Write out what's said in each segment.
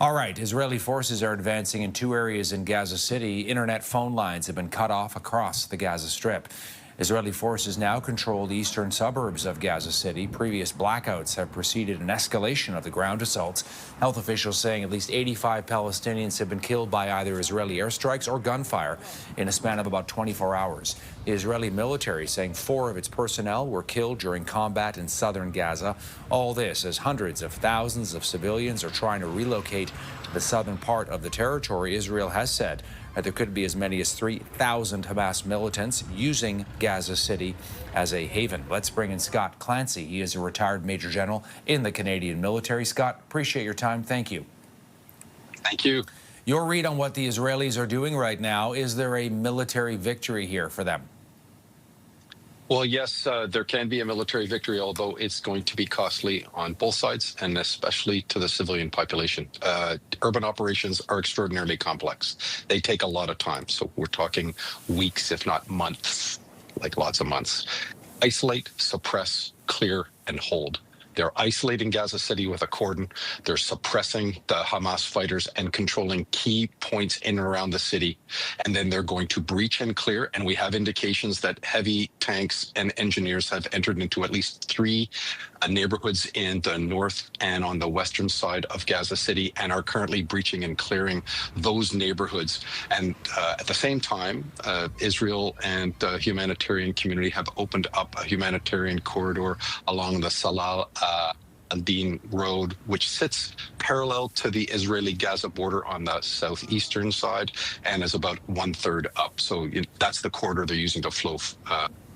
All right, Israeli forces are advancing in two areas in Gaza City. Internet phone lines have been cut off across the Gaza Strip. Israeli forces now control the eastern suburbs of Gaza City. Previous blackouts have preceded an escalation of the ground assaults. Health officials saying at least 85 Palestinians have been killed by either Israeli airstrikes or gunfire in a span of about 24 hours. The Israeli military saying 4 of its personnel were killed during combat in southern Gaza. All this as hundreds of thousands of civilians are trying to relocate to the southern part of the territory. Israel has said that there could be as many as 3,000 Hamas militants using Gaza City as a haven. Let's bring in Scott Clancy. He is a retired Major General in the Canadian military. Scott, appreciate your time. Thank you. Thank you. Your read on what the Israelis are doing right now, is there a military victory here for them? Well, yes, there can be a military victory, although it's going to be costly on both sides, and especially to the civilian population. Urban operations are extraordinarily complex. They take a lot of time. So we're talking weeks, if not months, like lots of months. Isolate, suppress, clear, and hold. They're isolating Gaza City with a cordon. They're suppressing the Hamas fighters and controlling key points in and around the city. And then they're going to breach and clear. And we have indications that heavy tanks and engineers have entered into at least 3 neighborhoods in the north and on the western side of Gaza City and are currently breaching and clearing those neighborhoods. And at the same time, Israel and the humanitarian community have opened up a humanitarian corridor along the Salah al-Din Road, which sits parallel to the Israeli-Gaza border on the southeastern side and is about 1/3 up. So that's the corridor they're using to flow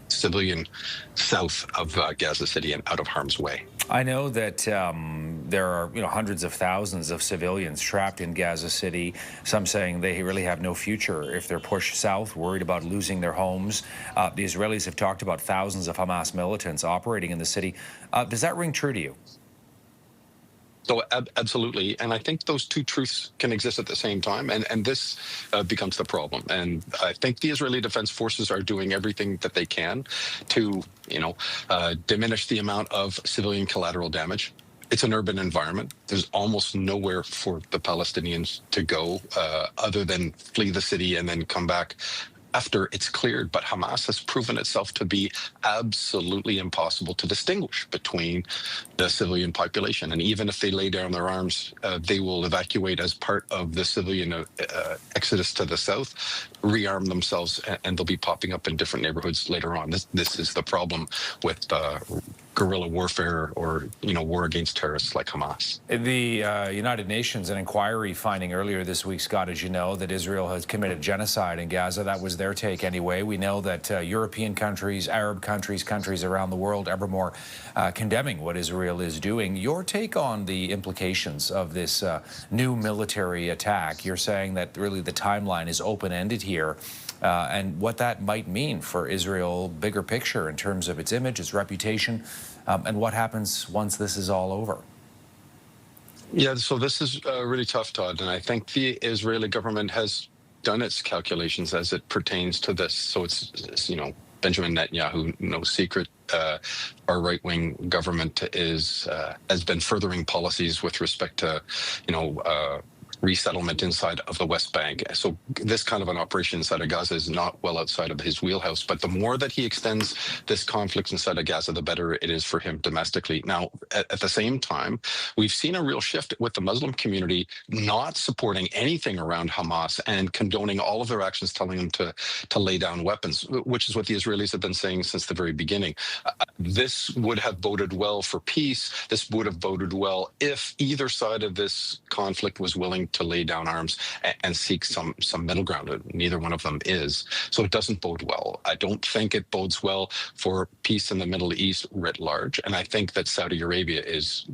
civilian south of Gaza City and out of harm's way. I know that there are hundreds of thousands of civilians trapped in Gaza City, some saying they really have no future if they're pushed south, worried about losing their homes. The Israelis have talked about thousands of Hamas militants operating in the city. Does that ring true to you? So absolutely. And I think those two truths can exist at the same time. And this becomes the problem. And I think the Israeli Defense Forces are doing everything that they can to, diminish the amount of civilian collateral damage. It's an urban environment. There's almost nowhere for the Palestinians to go other than flee the city and then come back after it's cleared. But Hamas has proven itself to be absolutely impossible to distinguish between the civilian population. And even if they lay down their arms, they will evacuate as part of the civilian exodus to the south, rearm themselves, and they'll be popping up in different neighborhoods later on. This is the problem with guerrilla warfare or war against terrorists like Hamas. The United Nations, an inquiry finding earlier this week, Scott, as you know, that Israel has committed genocide in Gaza. That was their take anyway. We know that European countries, Arab countries, countries around the world ever more condemning what Israel is doing. Your take on the implications of this new military attack? You're saying that really the timeline is open-ended here. And what that might mean for Israel, bigger picture in terms of its image, its reputation, and what happens once this is all over. Yeah, so this is really tough, Todd. And I think the Israeli government has done its calculations as it pertains to this. So it's Benjamin Netanyahu, no secret, our right-wing government has been furthering policies with respect to, resettlement inside of the West Bank. So this kind of an operation inside of Gaza is not well outside of his wheelhouse. But the more that he extends this conflict inside of Gaza, the better it is for him domestically. Now, at the same time, we've seen a real shift with the Muslim community not supporting anything around Hamas and condoning all of their actions, telling them to lay down weapons, which is what the Israelis have been saying since the very beginning. This would have boded well for peace. This would have boded well if either side of this conflict was willing to lay down arms and seek some middle ground. Neither one of them is. So it doesn't bode well. I don't think it bodes well for peace in the Middle East writ large. And I think that Saudi Arabia is,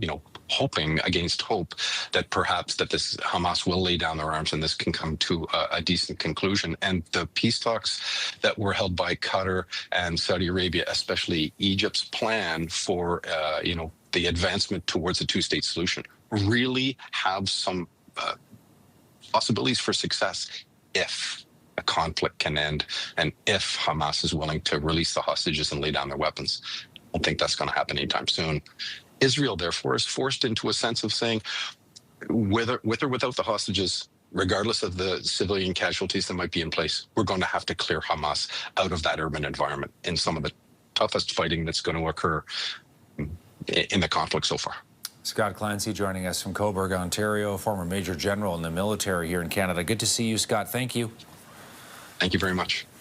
hoping against hope that perhaps that this Hamas will lay down their arms and this can come to a decent conclusion. And the peace talks that were held by Qatar and Saudi Arabia, especially Egypt's plan for, the advancement towards a two-state solution, really have some possibilities for success if a conflict can end and if Hamas is willing to release the hostages and lay down their weapons. I don't think that's going to happen anytime soon. Israel, therefore, is forced into a sense of saying, with or without the hostages, regardless of the civilian casualties that might be in place, we're going to have to clear Hamas out of that urban environment in some of the toughest fighting that's going to occur in the conflict so far. Scott Clancy joining us from Cobourg, Ontario, former Major General in the military here in Canada. Good to see you, Scott. Thank you. Thank you very much.